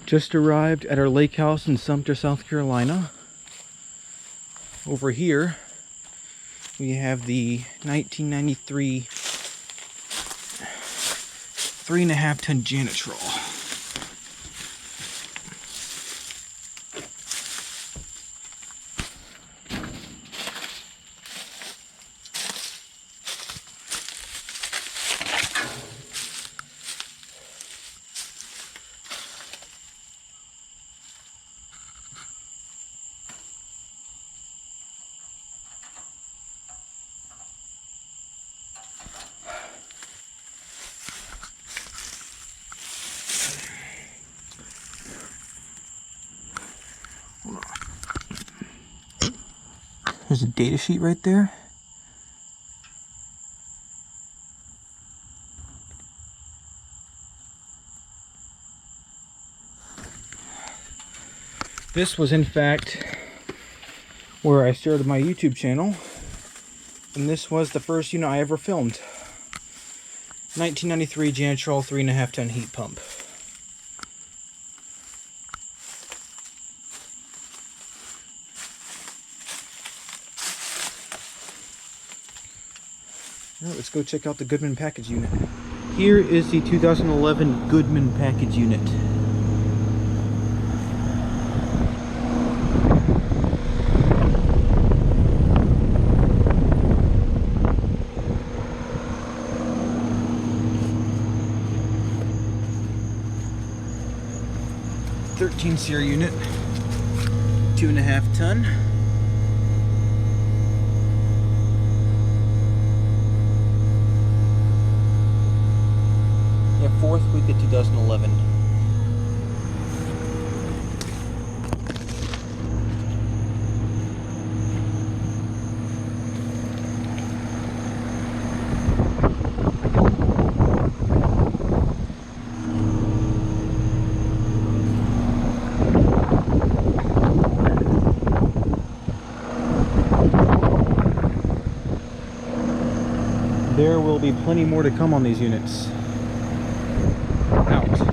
Just arrived at our lake house in Sumter, South Carolina. Over here, we have the 1993 3.5 ton Janitrol. There's a data sheet right there. This was in fact where I started my YouTube channel, and this was the first unit I ever filmed. 1993 Janitrol 3.5 ton heat pump. All right, let's go check out the Goodman package unit. Here is the 2011 Goodman package unit. SEER unit, 2.5 ton. Yeah, 4th week of 2011. There will be plenty more to come on these units. Out.